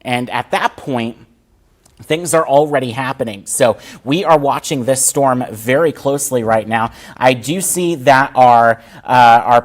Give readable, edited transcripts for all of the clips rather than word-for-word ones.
And at that point, things are already happening. So we are watching this storm very closely right now. I do see that our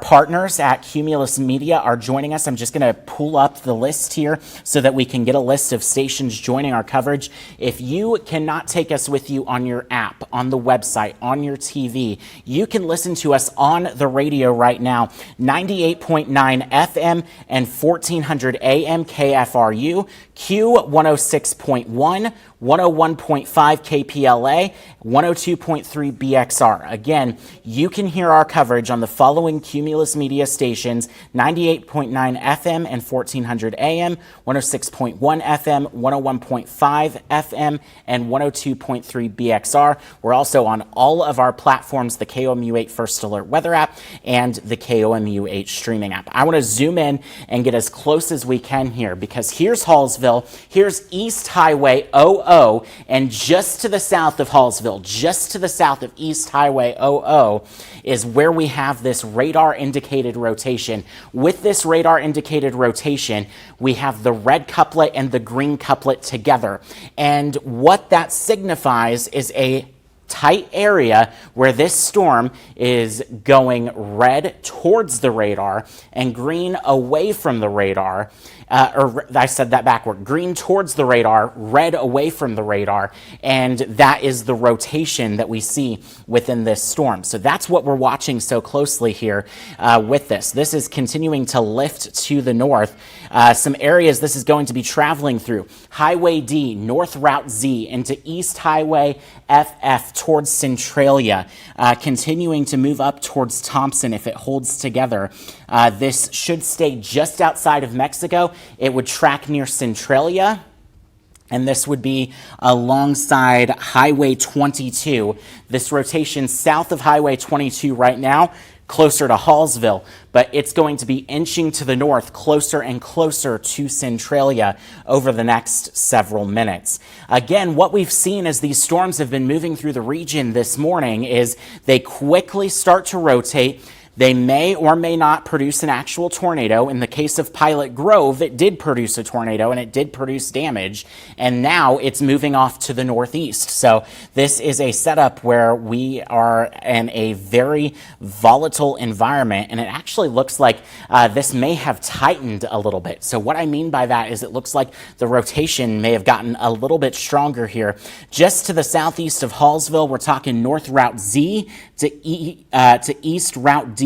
partners at Cumulus Media are joining us. I'm just going to pull up the list here so that we can get a list of stations joining our coverage. If you cannot take us with you on your app, on the website, on your TV, you can listen to us on the radio right now. 98.9 FM and 1400 AM KFRU, Q106.1, 101.5 KPLA, 102.3 BXR. Again, you can hear our coverage on the following Cumulus Media stations: 98.9 FM and 1400 AM, 106.1 FM, 101.5 FM, and 102.3 BXR. We're also on all of our platforms, the KOMU8 First Alert Weather app and the KOMU8 streaming app. I want to zoom in and get as close as we can here, because here's Hallsville, here's East Highway 00, and just to the south of Hallsville, just to the south of East Highway 00, is where we have this radar indicated rotation. With this radar indicated rotation, we have the red couplet and the green couplet together. And what that signifies is a tight area where this storm is going red towards the radar and green away from the radar. Or I said that backward. Green towards the radar, red away from the radar, and that is the rotation that we see within this storm. So that's what we're watching so closely here with this. This is continuing to lift to the north. Some areas this is going to be traveling through: Highway D, North Route Z, into East Highway FF towards Centralia, continuing to move up towards Thompson if it holds together. This should stay just outside of Mexico. It would track near Centralia, and this would be alongside Highway 22. This rotation south of Highway 22 right now, closer to Hallsville, but it's going to be inching to the north, closer and closer to Centralia over the next several minutes. Again, what we've seen as these storms have been moving through the region this morning is they quickly start to rotate. They may or may not produce an actual tornado. In the case of Pilot Grove, it did produce a tornado and it did produce damage, and now it's moving off to the northeast. So this is a setup where we are in a very volatile environment, and it actually looks like this may have tightened a little bit. So what I mean by that is it looks like the rotation may have gotten a little bit stronger here. Just to the southeast of Hallsville, we're talking North Route Z to East Route D,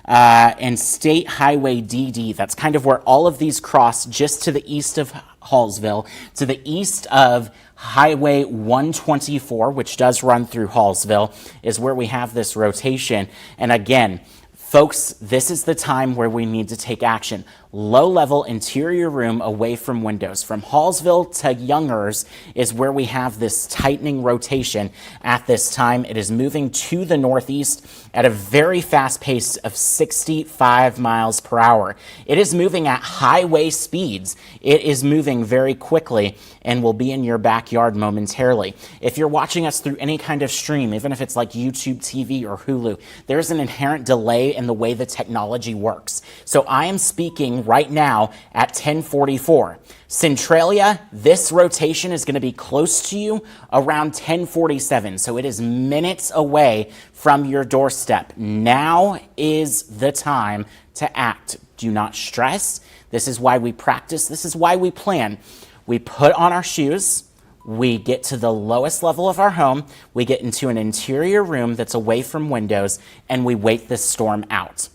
and State Highway DD. That's kind of where all of these cross, just to the east of Hallsville. To the east of Highway 124, which does run through Hallsville, is where we have this rotation. And again, folks, this is the time where we need to take action. Low-level interior room away from windows. From Hallsville to Youngers is where we have this tightening rotation at this time. It is moving to the northeast at a very fast pace of 65 miles per hour. It is moving at highway speeds. It is moving very quickly and will be in your backyard momentarily. If you're watching us through any kind of stream, even if it's like YouTube TV or Hulu, there's an inherent delay in the way the technology works. So I am speaking right now at 10:44. Centralia, this rotation is going to be close to you around 10:47. So it is minutes away from your doorstep. Now is the time to act. Do not stress. This is why we practice. This is why we plan. We put on our shoes. We get to the lowest level of our home. We get into an interior room that's away from windows, and we wait this storm out.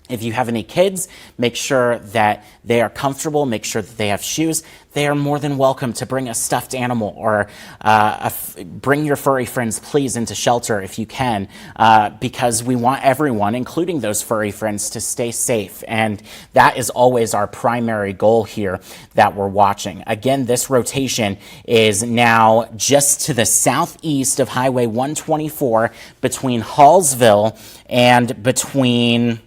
If you have any kids, make sure that they are comfortable, make sure that they have shoes. They are more than welcome to bring a stuffed animal or bring your furry friends, please, into shelter if you can, because we want everyone, including those furry friends, to stay safe. And that is always our primary goal here that we're watching. Again, this rotation is now just to the southeast of Highway 124 between Hallsville and between...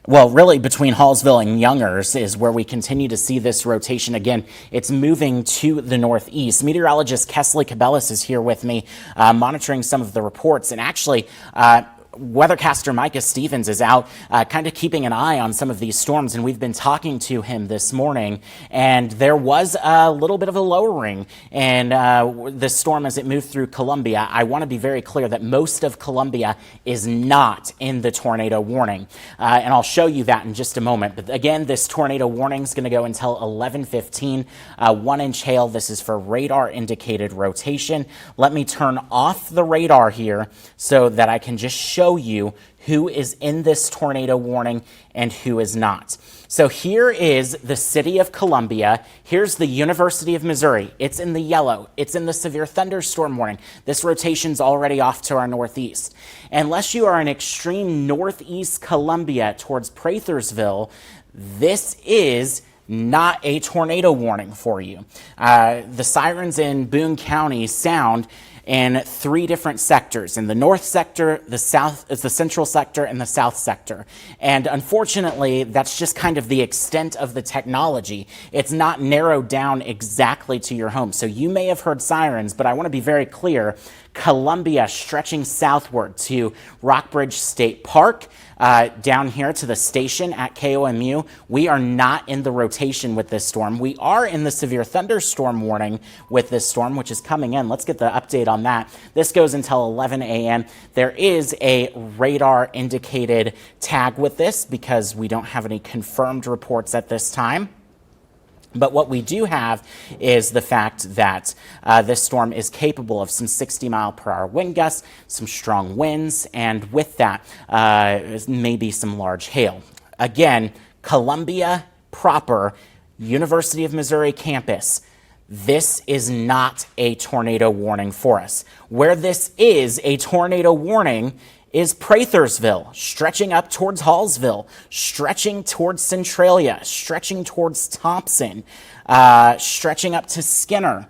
well, really between Hallsville and Youngers is where we continue to see this rotation. Again, it's moving to the northeast. Meteorologist Kesley Cabellis is here with me, monitoring some of the reports. And actually, weathercaster Micah Stevens is out kind of keeping an eye on some of these storms, and we've been talking to him this morning, and there was a little bit of a lowering in this storm as it moved through Columbia. I want to be very clear that most of Columbia is not in the tornado warning, and I'll show you that in just a moment. But again, this tornado warning is going to go until 11:15. 1-inch hail. This is for radar indicated rotation. Let me turn off the radar here so that I can just show you who is in this tornado warning and who is not. So here is the city of Columbia. Here's the University of Missouri. It's in the yellow. It's in the severe thunderstorm warning. This rotation's already off to our northeast. Unless you are in extreme northeast Columbia towards Prathersville, this is not a tornado warning for you. The sirens in Boone County sound in 3 different sectors. In the north sector, the south is the central sector, and the south sector. And unfortunately, that's just kind of the extent of the technology. It's not narrowed down exactly to your home. So you may have heard sirens, but I want to be very clear. Columbia stretching southward to Rockbridge State Park, down here to the station at KOMU. We are not in the rotation with this storm. We are in the severe thunderstorm warning with this storm, which is coming in. Let's get the update on that. This goes until 11 a.m. There is a radar indicated tag with this because we don't have any confirmed reports at this time. But what we do have is the fact that this storm is capable of some 60-mile-per-hour wind gusts, some strong winds, and with that, maybe some large hail. Again, Columbia proper, University of Missouri campus. This is not a tornado warning for us. Where this is a tornado warning is Prathersville, stretching up towards Hallsville, stretching towards Centralia, stretching towards Thompson, stretching up to Skinner.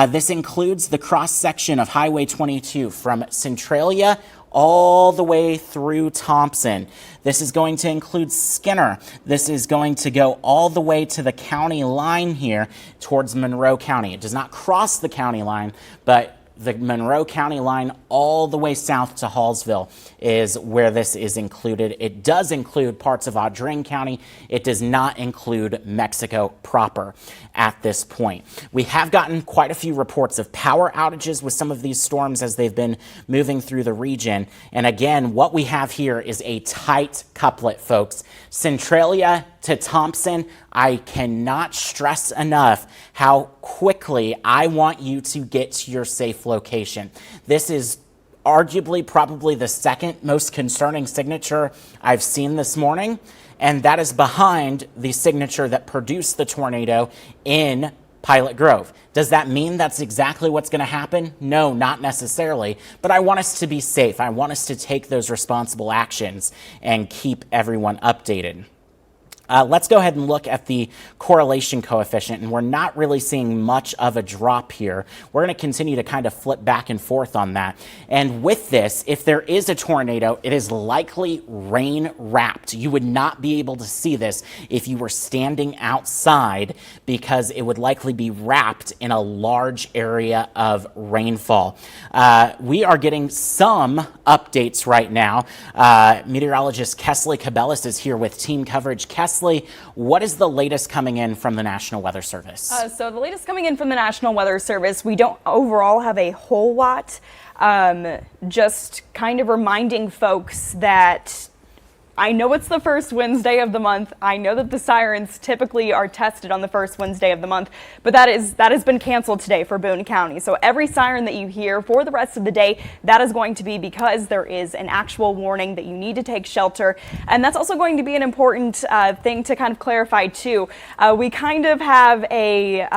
This includes the cross-section of Highway 22 from Centralia all the way through Thompson. This is going to include Skinner. This is going to go all the way to the county line here towards Monroe County. It does not cross the county line, but the Monroe County line all the way south to Hallsville is where this is included. It does include parts of Audrain County. It does not include Mexico proper at this point. We have gotten quite a few reports of power outages with some of these storms as they've been moving through the region. And again, what we have here is a tight couplet, folks. Centralia to Thompson, I cannot stress enough how quickly I want you to get to your safe location. This is arguably probably the second most concerning signature I've seen this morning, and that is behind the signature that produced the tornado in Pilot Grove. Does that mean that's exactly what's going to happen? No, not necessarily, but I want us to be safe. I want us to take those responsible actions and keep everyone updated. Let's go ahead and look at the correlation coefficient, and we're not really seeing much of a drop here. We're going to continue to kind of flip back and forth on that. And with this, if there is a tornado, it is likely rain wrapped. You would not be able to see this if you were standing outside because it would likely be wrapped in a large area of rainfall. We are getting some updates right now. Meteorologist Kesley Cabellis is here with team coverage. Kesley, what is the latest coming in from the National Weather Service? So the latest coming in from the National Weather Service, we don't overall have a whole lot. Just kind of reminding folks that I know it's the first Wednesday of the month. I know that the sirens typically are tested on the first Wednesday of the month, but that has been canceled today for Boone County. So every siren that you hear for the rest of the day, that is going to be because there is an actual warning that you need to take shelter. And that's also going to be an important thing to kind of clarify too. We kind of have a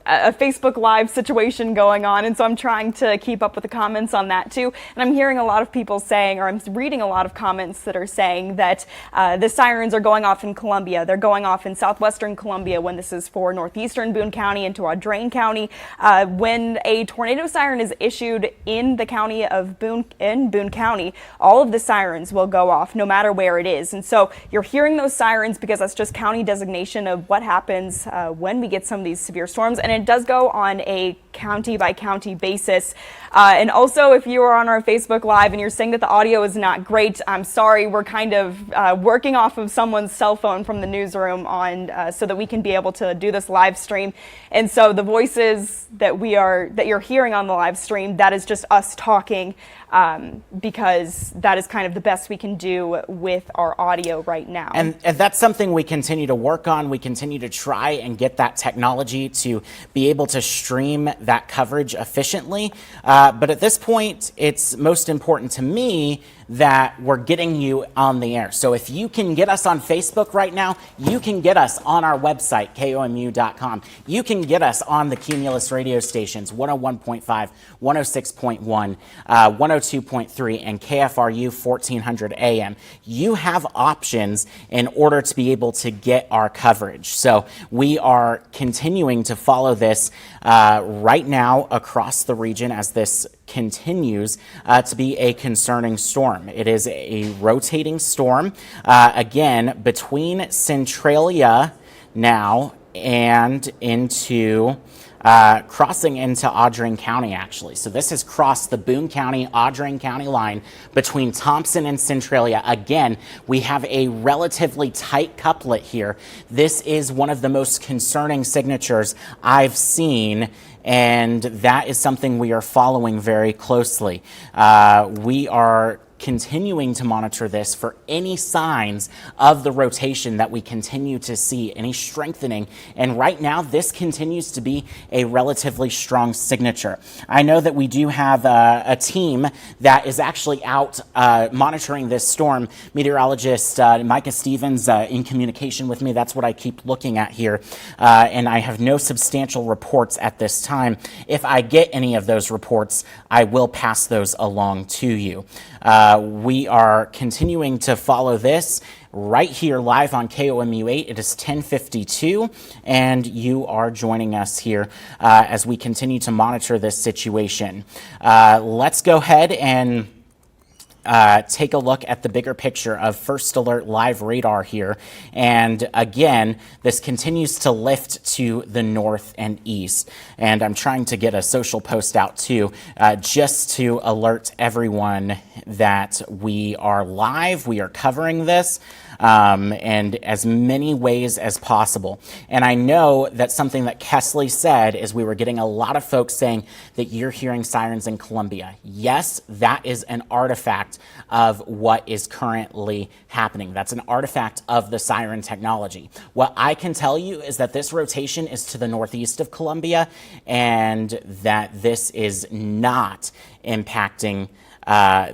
Facebook Live situation going on, and so I'm trying to keep up with the comments on that too. And I'm hearing a lot of people saying, or I'm reading a lot of comments that are saying that the sirens are going off in Columbia. They're going off in southwestern Columbia when this is for northeastern Boone County into Audrain County. When a tornado siren is issued in the county of Boone County, all of the sirens will go off no matter where it is. And so you're hearing those sirens because that's just county designation of what happens when we get some of these severe storms. And it does go on a county by county basis. And also, if you are on our Facebook Live and you're saying that the audio is not great, I'm sorry. We're kind of working off of someone's cell phone from the newsroom on so that we can be able to do this live stream. And so the voices that you're hearing on the live stream, that is just us talking, because that is kind of the best we can do with our audio right now. And that's something we continue to work on. We continue to try and get that technology to be able to stream that coverage efficiently. But at this point, it's most important to me that we're getting you on the air. So if you can get us on Facebook right now, you can get us on our website, KOMU.com. You can get us on the Cumulus radio stations, 101.5, 106.1, 102.3, and KFRU 1400 AM. You have options in order to be able to get our coverage. So we are continuing to follow this right now across the region as this continues to be a concerning storm. It is a rotating storm, again, between Centralia now and into crossing into Audrain County, actually. So this has crossed the Boone County, Audrain County line between Thompson and Centralia. Again, we have a relatively tight couplet here. This is one of the most concerning signatures I've seen, and that is something we are following very closely. We are continuing to monitor this for any signs of the rotation that we continue to see, any strengthening. And right now, this continues to be a relatively strong signature. I know that we do have a team that is actually out monitoring this storm. Meteorologist Micah Stevens in communication with me. That's what I keep looking at here. And I have no substantial reports at this time. If I get any of those reports, I will pass those along to you. We are continuing to follow this right here live on KOMU 8. It is 10:52, and you are joining us here as we continue to monitor this situation. Let's go ahead and take a look at the bigger picture of First Alert Live radar here. And again, this continues to lift to the north and east. And I'm trying to get a social post out too, just to alert everyone that we are live, we are covering this. And as many ways as possible. And I know that something that Kesley said is we were getting a lot of folks saying that you're hearing sirens in Columbia. Yes, that is an artifact of what is currently happening. That's an artifact of the siren technology. What I can tell you is that this rotation is to the northeast of Columbia, and that this is not impacting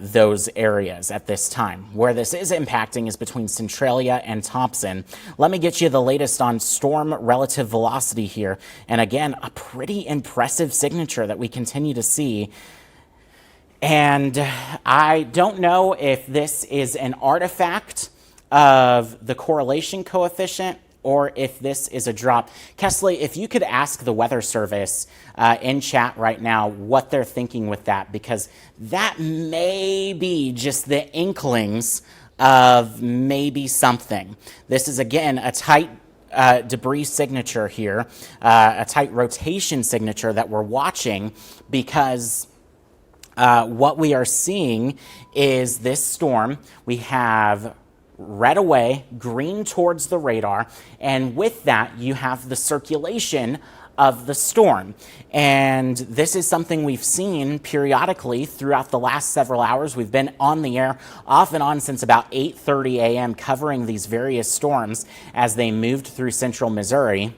those areas at this time. Where this is impacting is between Centralia and Thompson. Let me get you the latest on storm relative velocity here. And again, a pretty impressive signature that we continue to see. And I don't know if this is an artifact of the correlation coefficient or if this is a drop. Kesley, if you could ask the Weather Service in chat right now what they're thinking with that, because that may be just the inklings of maybe something. This is, again, a tight debris signature here, a tight rotation signature that we're watching, because what we are seeing is this storm. We have red away, green towards the radar, and with that you have the circulation of the storm. And this is something we've seen periodically throughout the last several hours. We've been on the air off and on since about 8:30 a.m. covering these various storms as they moved through central Missouri.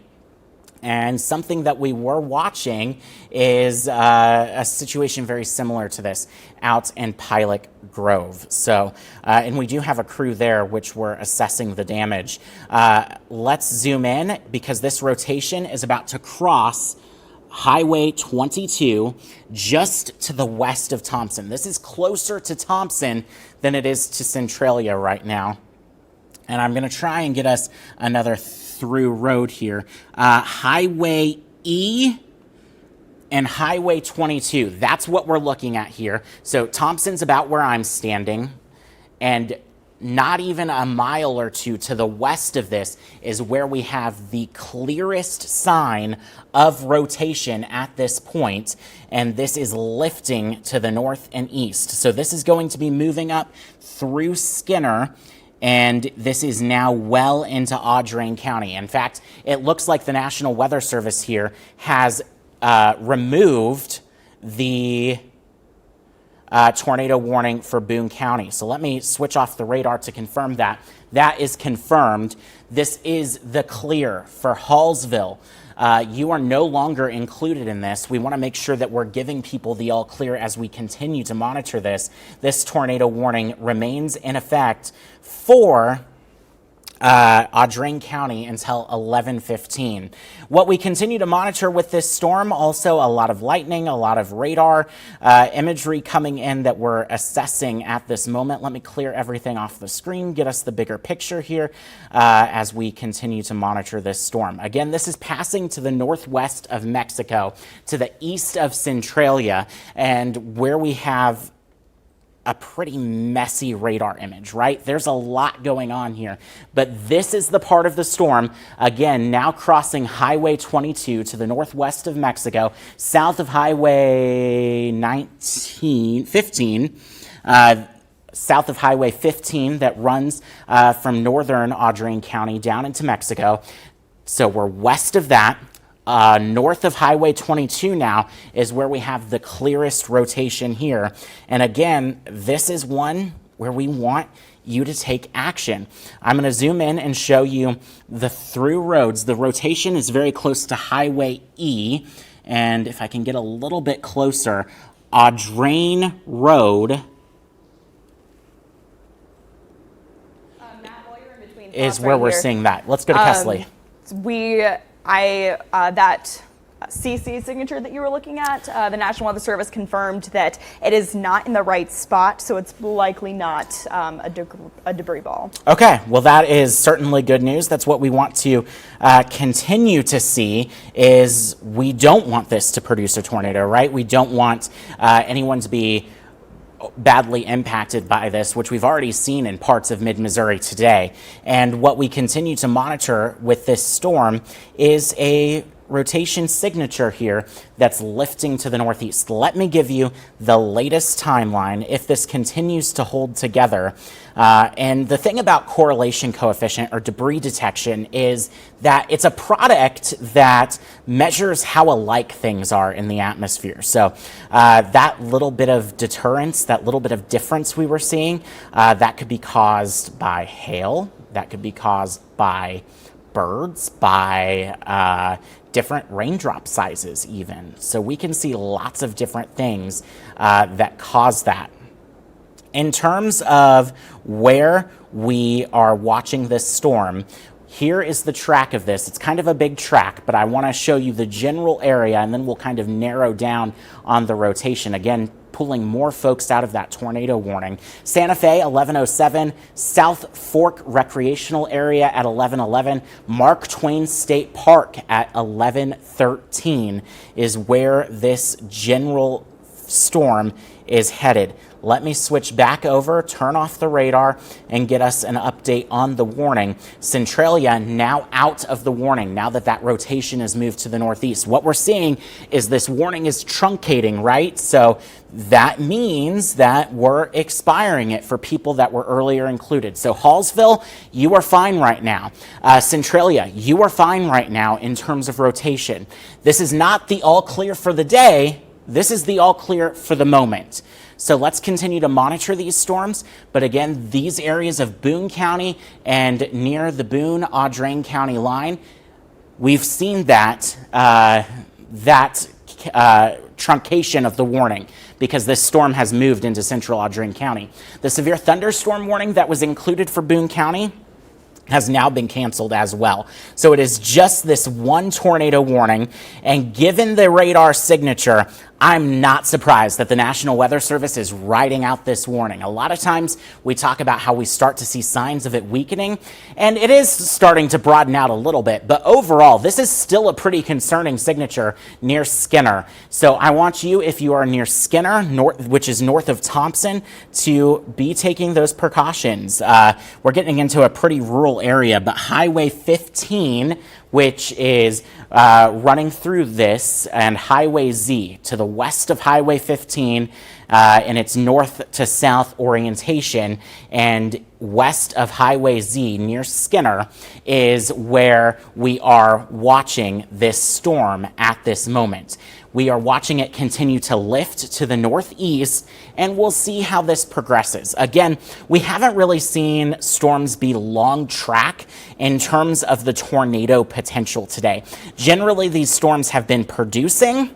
And something that we were watching is a situation very similar to this out in Pilot Grove. So, and we do have a crew there which we're assessing the damage. Let's zoom in because this rotation is about to cross Highway 22 just to the west of Thompson. This is closer to Thompson than it is to Centralia right now. And I'm going to try and get us another through road here. Highway E and Highway 22. That's what we're looking at here. So Thompson's about where I'm standing, and not even a mile or two to the west of this is where we have the clearest sign of rotation at this point, and this is lifting to the north and east. So this is going to be moving up through Skinner, and this is now well into Audrain County. In fact, it looks like the National Weather Service here has removed the tornado warning for Boone County. So let me switch off the radar to confirm that. That is confirmed. This is the clear for Hallsville. You are no longer included in this. We want to make sure that we're giving people the all clear as we continue to monitor this. This tornado warning remains in effect for Audrain County until 11:15. What we continue to monitor with this storm, also a lot of lightning, a lot of radar imagery coming in that we're assessing at this moment. Let me clear everything off the screen, get us the bigger picture here as we continue to monitor this storm. Again, this is passing to the northwest of Mexico, to the east of Centralia, and where we have a pretty messy radar image, right? There's a lot going on here, but this is the part of the storm, again, now crossing Highway 22 to the northwest of Mexico, south of Highway 15, south of Highway 15 that runs from northern Audrain County down into Mexico. So we're west of that. North of Highway 22 now is where we have the clearest rotation here. And again, this is one where we want you to take action. I'm going to zoom in and show you the through roads. The rotation is very close to Highway E. And if I can get a little bit closer, Audrain Road Matt, while you're in between is thoughts where right we're here, seeing that. Let's go to Kesley. That CC signature that you were looking at, the National Weather Service confirmed that it is not in the right spot, so it's likely not a debris ball. Okay, well that is certainly good news. That's what we want to continue to see. Is we don't want this to produce a tornado, right? We don't want anyone to be badly impacted by this, which we've already seen in parts of mid-Missouri today. And what we continue to monitor with this storm is a rotation signature here that's lifting to the northeast. Let me give you the latest timeline if this continues to hold together. And the thing about correlation coefficient or debris detection is that it's a product that measures how alike things are in the atmosphere. So that little bit of deterrence, that little bit of difference we were seeing, that could be caused by hail, that could be caused by birds, by different raindrop sizes even. So we can see lots of different things that cause that. In terms of where we are watching this storm, here is the track of this. It's kind of a big track, but I want to show you the general area, and then we'll kind of narrow down on the rotation. Again, pulling more folks out of that tornado warning. Santa Fe, 1107, South Fork Recreational Area at 1111, Mark Twain State Park at 1113 is where this general storm is headed. Let me switch back over, turn off the radar, and get us an update on the warning. Centralia now out of the warning, now that that rotation has moved to the northeast. What we're seeing is this warning is truncating, right? So that means that we're expiring it for people that were earlier included. So Hallsville, you are fine right now. Centralia, you are fine right now in terms of rotation. This is not the all clear for the day. This is the all clear for the moment. So let's continue to monitor these storms. But again, these areas of Boone County and near the Boone-Audrain County line, we've seen that truncation of the warning because this storm has moved into central Audrain County. The severe thunderstorm warning that was included for Boone County has now been canceled as well. So it is just this one tornado warning, and given the radar signature, I'm not surprised that the National Weather Service is writing out this warning. A lot of times we talk about how we start to see signs of it weakening, and it is starting to broaden out a little bit, but overall, this is still a pretty concerning signature near Skinner. So I want you, if you are near Skinner, which is north of Thompson, to be taking those precautions. We're getting into a pretty rural area, but Highway 15, which is running through this, and Highway Z to the west of Highway 15 in its north to south orientation, and west of Highway Z near Skinner is where we are watching this storm at this moment. We are watching it continue to lift to the northeast, and we'll see how this progresses. Again, we haven't really seen storms be long track in terms of the tornado potential today. Generally, these storms have been producing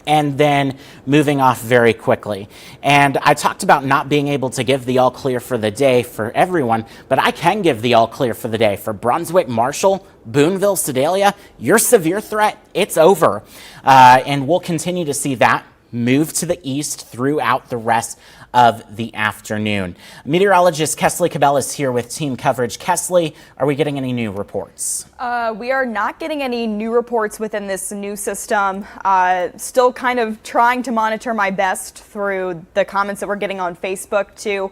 and then moving off very quickly. And I talked about not being able to give the all clear for the day for everyone, but I can give the all clear for the day. For Brunswick, Marshall, Boonville, Sedalia, your severe threat, it's over. And we'll continue to see that move to the east throughout the rest of the afternoon. Meteorologist Kesley Cabell is here with team coverage. Kesley, are we getting any new reports? We are not getting any new reports within this new system. Still kind of trying to monitor my best through the comments that we're getting on Facebook too.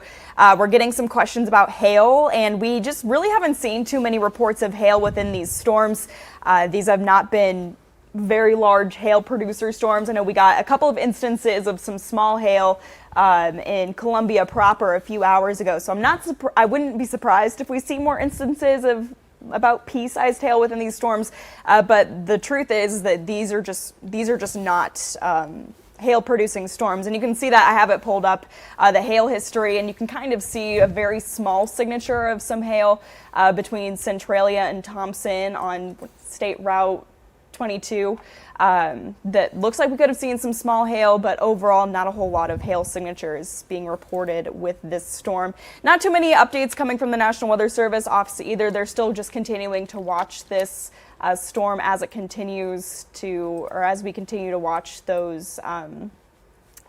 We're getting some questions about hail, and we just really haven't seen too many reports of hail within these storms. These have not been very large hail producer storms. I know we got a couple of instances of some small hail in Columbia proper a few hours ago. So I wouldn't be surprised if we see more instances of about pea-sized hail within these storms. But the truth is that these are just not hail producing storms. And you can see that I have it pulled up, the hail history, and you can kind of see a very small signature of some hail between Centralia and Thompson on State Route 22. That looks like we could have seen some small hail, but overall not a whole lot of hail signatures being reported with this storm. Not too many updates coming from the National Weather Service office either. They're still just continuing to watch this storm as it continues to, or as we continue to watch those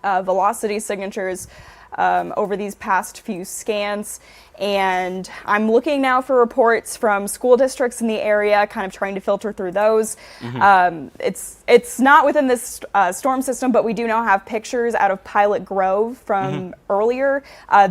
velocity signatures over these past few scans. And I'm looking now for reports from school districts in the area, kind of trying to filter through those. It's not within this storm system, but we do now have pictures out of Pilot Grove from earlier.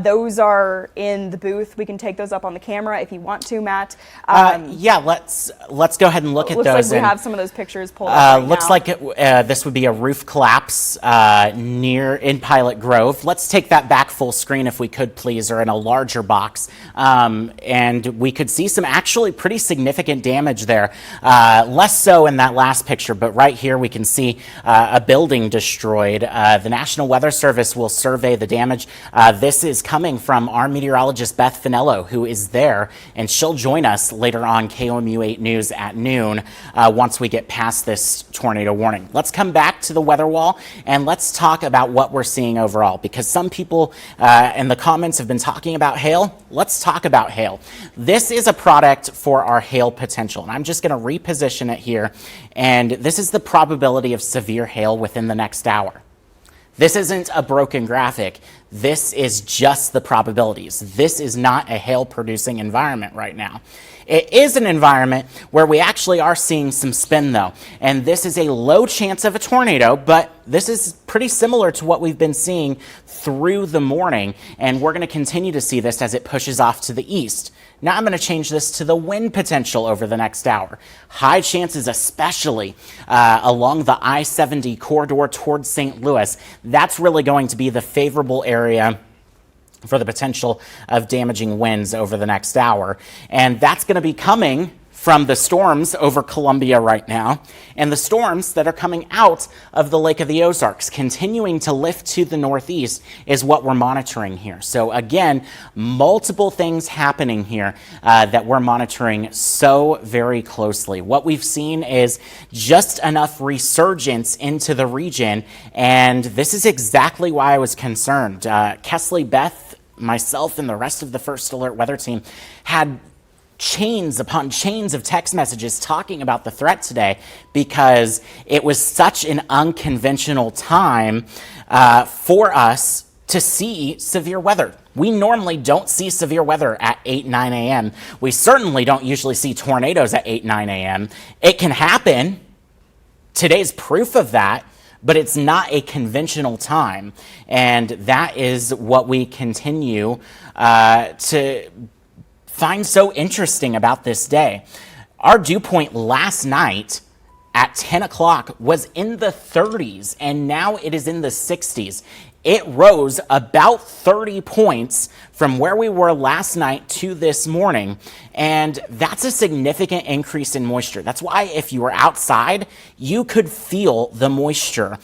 Those are in the booth. We can take those up on the camera if you want to, Matt. Yeah, let's go ahead and look at those. Looks like we have some of those pictures pulled up right looks now. like this would be a roof collapse in Pilot Grove. Let's take that back full screen if we could, please, or in a larger box. And we could see some actually pretty significant damage there. Less so in that last picture, but right here we can see a building destroyed. The National Weather Service will survey the damage. This is coming from our meteorologist Beth Finello, who is there, and she'll join us later on KOMU 8 News at noon once we get past this tornado warning. Let's come back to the weather wall and let's talk about what we're seeing overall, because some people in the comments have been talking about hail. Let's talk about hail. This is a product for our hail potential, and I'm just going to reposition it here, and this is the probability of severe hail within the next hour. This isn't a broken graphic. This is just the probabilities. This is not a hail-producing environment right now. It is an environment where we actually are seeing some spin, though, and this is a low chance of a tornado, but this is pretty similar to what we've been seeing through the morning, and we're going to continue to see this as it pushes off to the east. Now I'm going to change this to the wind potential over the next hour. High chances, especially along the I-70 corridor towards St. Louis. That's really going to be the favorable area for the potential of damaging winds over the next hour. And that's going to be coming from the storms over Columbia right now, and the storms that are coming out of the Lake of the Ozarks, continuing to lift to the northeast, is what we're monitoring here. So again, multiple things happening here that we're monitoring so very closely. What we've seen is just enough resurgence into the region, and this is exactly why I was concerned. Kesley, Beth, myself, and the rest of the First Alert Weather team had chains upon chains of text messages talking about the threat today because it was such an unconventional time for us to see severe weather. We normally don't see severe weather at 8, 9 a.m. We certainly don't usually see tornadoes at 8, 9 a.m. It can happen. Today's proof of that, but it's not a conventional time. And that is what we continue to find so interesting about this day. Our dew point last night at 10 o'clock was in the 30s, and now it is in the 60s. It rose about 30 points from where we were last night to this morning, and that's a significant increase in moisture. That's why if you were outside, you could feel the moisture.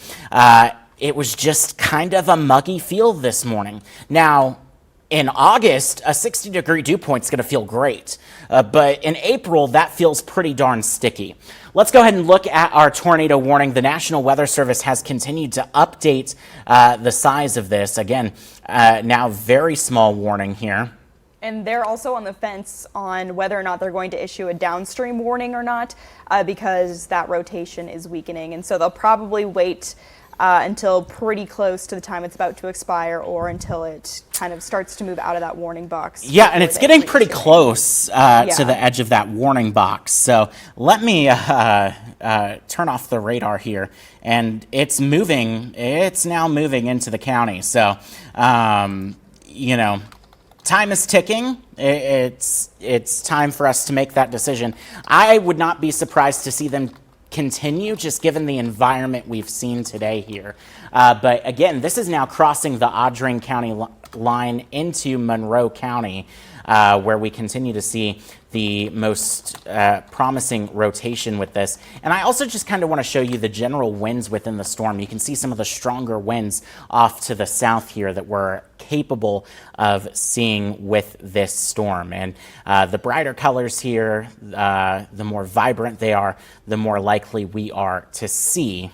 It was just kind of a muggy feel this morning. Now, in August, a 60-degree dew point is going to feel great, but in April, that feels pretty darn sticky. Let's go ahead and look at our tornado warning. The National Weather Service has continued to update the size of this. Again, now very small warning here. And they're also on the fence on whether or not they're going to issue a downstream warning or not, because that rotation is weakening. And so they'll probably wait until pretty close to the time it's about to expire, or until it kind of starts to move out of that warning box. Yeah, and it's getting pretty close to the edge of that warning box. So let me turn off the radar here, and it's moving. It's now moving into the county. So, you know, time is ticking. It's time for us to make that decision. I would not be surprised to see them continue, just given the environment we've seen today here. But again, this is now crossing the Audrain County line into Monroe County, where we continue to see the most promising rotation with this. And I also just kind of want to show you the general winds within the storm. You can see some of the stronger winds off to the south here that we're capable of seeing with this storm. And the brighter colors here, the more vibrant they are, the more likely we are to see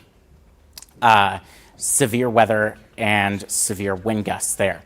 severe weather and severe wind gusts there.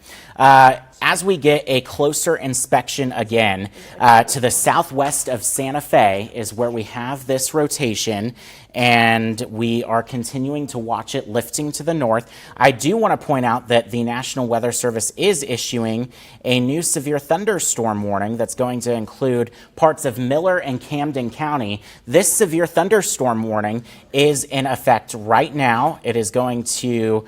As we get a closer inspection again, to the southwest of Santa Fe is where we have this rotation, and we are continuing to watch it lifting to the north. I do want to point out that the National Weather Service is issuing a new severe thunderstorm warning that's going to include parts of Miller and Camden County. This severe thunderstorm warning is in effect right now. It is going to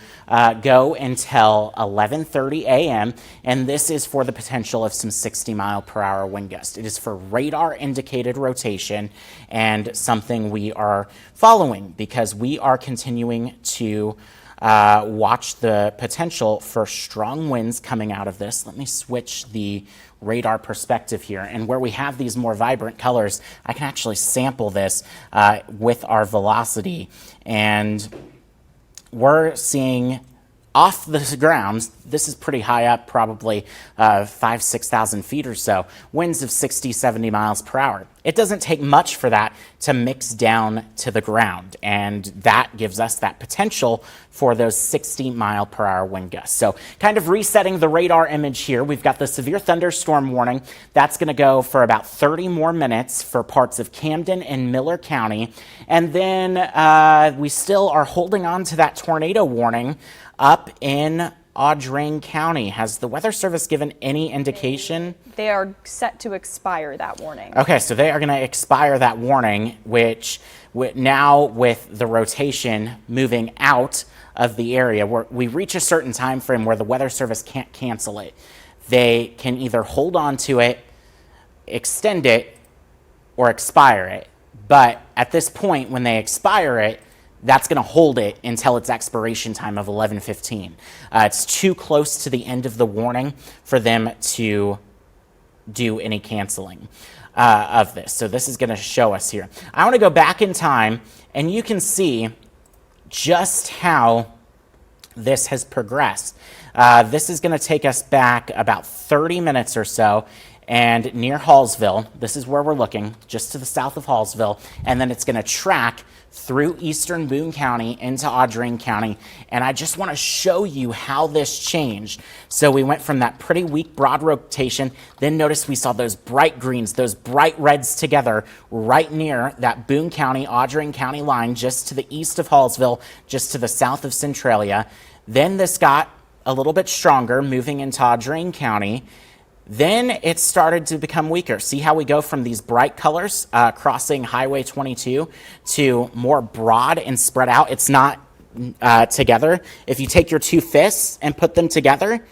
go until 11:30 a.m., and this is for the potential of some 60-mile-per-hour wind gusts. It is for radar-indicated rotation and something we are following because we are continuing to watch the potential for strong winds coming out of this. Let me switch the radar perspective here, and where we have these more vibrant colors, I can actually sample this with our velocity, and we're seeing off the ground, this is pretty high up, probably 5,000, 6,000 feet or so, winds of 60, 70 miles per hour. It doesn't take much for that to mix down to the ground, and that gives us that potential for those 60-mile-per-hour wind gusts. So kind of resetting the radar image here, we've got the severe thunderstorm warning. That's going to go for about 30 more minutes for parts of Camden and Miller County, and then we still are holding on to that tornado warning up in Audrain County. Has the Weather Service given any indication? They are set to expire that warning. Okay, so they are going to expire that warning, which now with the rotation moving out of the area, where we reach a certain time frame where the Weather Service can't cancel it. They can either hold on to it, extend it, or expire it. But at this point, when they expire it, that's going to hold it until its expiration time of 11:15. It's too close to the end of the warning for them to do any canceling of this. So this is going to show us here. I want to go back in time, and you can see just how this has progressed. This is going to take us back about 30 minutes or so, and near Hallsville, this is where we're looking, just to the south of Hallsville, and then it's going to track through eastern Boone County into Audrain County, and I just want to show you how this changed. So we went from that pretty weak broad rotation, then notice we saw those bright greens, those bright reds together right near that Boone County, Audrain County line, just to the east of Hallsville, just to the south of Centralia. Then this got a little bit stronger, moving into Audrain County. Then it started to become weaker. See how we go from these bright colors crossing Highway 22 to more broad and spread out? It's not together. If you take your two fists and put them together,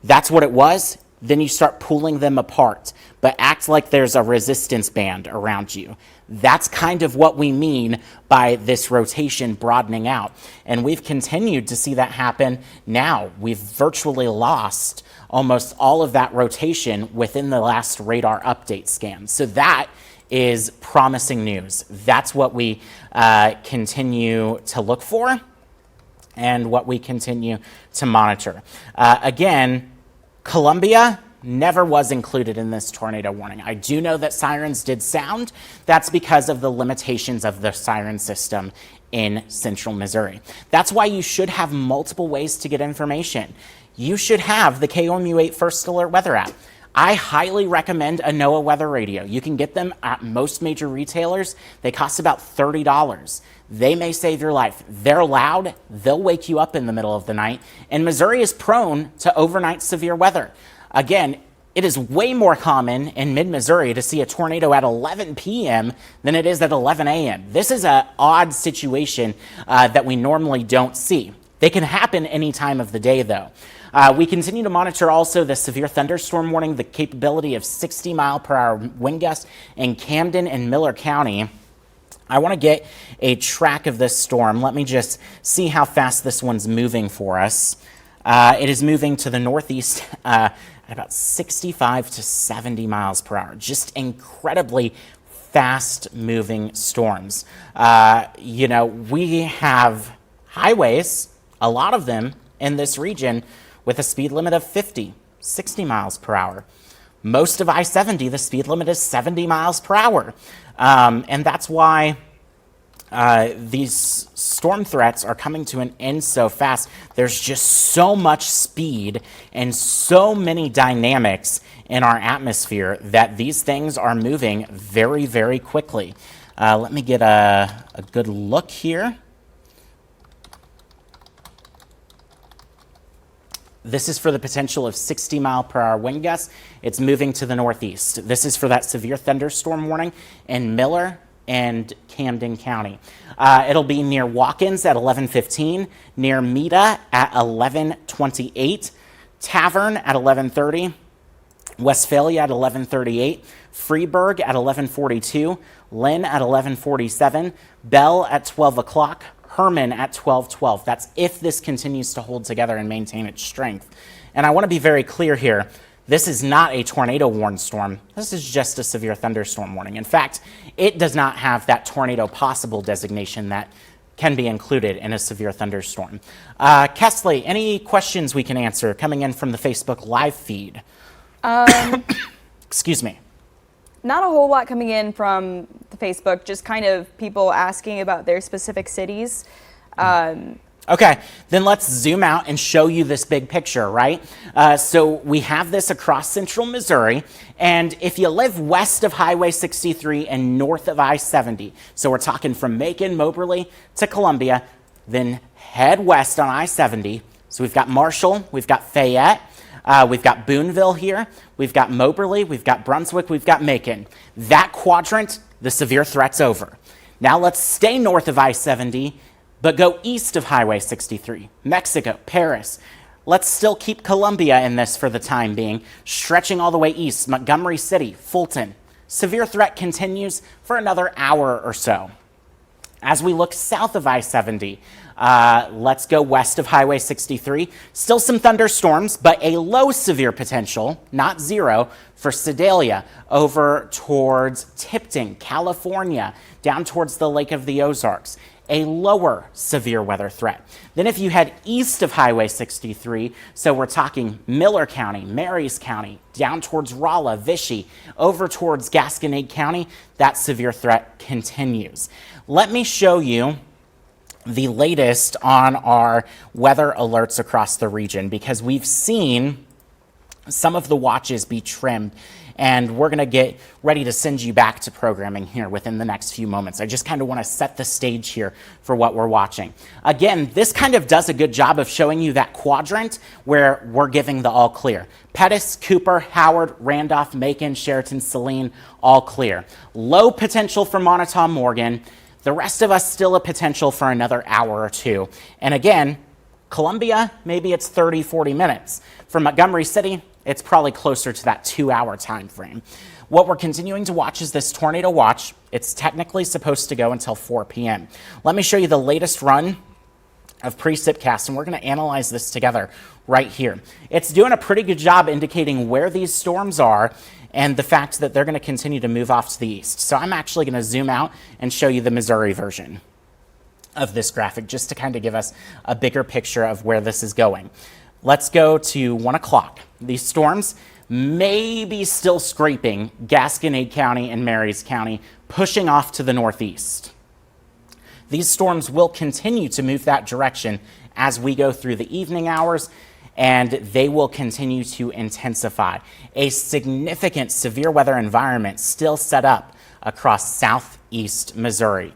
that's what it was. Then you start pulling them apart, but act like there's a resistance band around you. That's kind of what we mean by this rotation broadening out. And we've continued to see that happen now. We've virtually lost almost all of that rotation within the last radar update scan. So that is promising news. That's what we continue to look for and what we continue to monitor. Again, Columbia never was included in this tornado warning. I do know that sirens did sound. That's because of the limitations of the siren system in central Missouri. That's why you should have multiple ways to get information. You should have the KOMU 8 First Alert Weather app. I highly recommend a NOAA weather radio. You can get them at most major retailers. They cost about $30. They may save your life. They're loud. They'll wake you up in the middle of the night. And Missouri is prone to overnight severe weather. Again, it is way more common in mid-Missouri to see a tornado at 11 p.m. than it is at 11 a.m. This is an odd situation that we normally don't see. They can happen any time of the day, though. We continue to monitor also the severe thunderstorm warning, the capability of 60-mile-per-hour wind gusts in Camden and Miller County. I want to get a track of this storm. Let me just see how fast this one's moving for us. It is moving to the northeast at about 65 to 70 miles per hour. Just incredibly fast-moving storms. We have highways, a lot of them in this region, with a speed limit of 50, 60 miles per hour. Most of I-70, the speed limit is 70 miles per hour. And that's why these storm threats are coming to an end so fast. There's just so much speed and so many dynamics in our atmosphere that these things are moving very, very quickly. Let me get a good look here. This is for the potential of 60-mile-per-hour wind gusts. It's moving to the northeast. This is for that severe thunderstorm warning in Miller and Camden County. It'll be near Watkins at 11:15, near Meta at 11:28, Tavern at 11:30, Westphalia at 11:38, Freeburg at 11:42, Lynn at 11:47, Bell at 12 o'clock, Herman at 12:12. That's if this continues to hold together and maintain its strength. And I want to be very clear here. This is not a tornado warning storm. This is just a severe thunderstorm warning. In fact, it does not have that tornado possible designation that can be included in a severe thunderstorm. Kesley, any questions we can answer coming in from the Facebook live feed? Excuse me. Not a whole lot coming in from the Facebook, just kind of people asking about their specific cities. Okay, then let's zoom out and show you this big picture, right? So we have this across central Missouri, and if you live west of Highway 63 and north of I-70, so we're talking from Macon, Moberly to Columbia, then head west on I-70. So we've got Marshall, we've got Fayette, we've got Booneville here, we've got Moberly, we've got Brunswick, we've got Macon. That quadrant, the severe threat's over. Now let's stay north of I-70, but go east of Highway 63, Mexico, Paris. Let's still keep Columbia in this for the time being, stretching all the way east, Montgomery City, Fulton. Severe threat continues for another hour or so. As we look south of I-70, Let's go west of Highway 63. Still some thunderstorms, but a low severe potential, not zero, for Sedalia over towards Tipton, California, down towards the Lake of the Ozarks. A lower severe weather threat. Then if you head east of Highway 63, so we're talking Miller County, Marys County, down towards Rolla, Vichy, over towards Gasconade County, that severe threat continues. Let me show you the latest on our weather alerts across the region, because we've seen some of the watches be trimmed, and we're going to get ready to send you back to programming here within the next few moments. I just kind of want to set the stage here for what we're watching. Again, this kind of does a good job of showing you that quadrant where we're giving the all clear. Pettis, Cooper, Howard, Randolph, Macon, Sheraton, Saline, all clear. Low potential for Montauk, Morgan. The rest of us still a potential for another hour or two. And again, Columbia, maybe it's 30, 40 minutes. For Montgomery City, it's probably closer to that 2-hour time frame. What we're continuing to watch is this tornado watch. It's technically supposed to go until 4 p.m. Let me show you the latest run of precipcast, and we're going to analyze this together right here. It's doing a pretty good job indicating where these storms are and the fact that they're going to continue to move off to the east. So I'm actually going to zoom out and show you the Missouri version of this graphic, just to kind of give us a bigger picture of where this is going. Let's go to 1 o'clock. These storms may be still scraping Gasconade County and Marys County, pushing off to the northeast. These storms will continue to move that direction as we go through the evening hours, and they will continue to intensify. A significant severe weather environment still set up across southeast Missouri.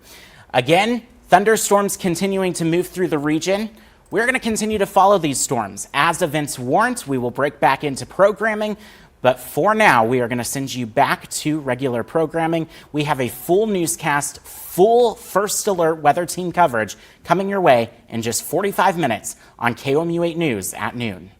Again, thunderstorms continuing to move through the region. We're going to continue to follow these storms. As events warrant, we will break back into programming. But for now, we are going to send you back to regular programming. We have a full newscast, full first alert weather team coverage coming your way in just 45 minutes on KOMU 8 News at noon.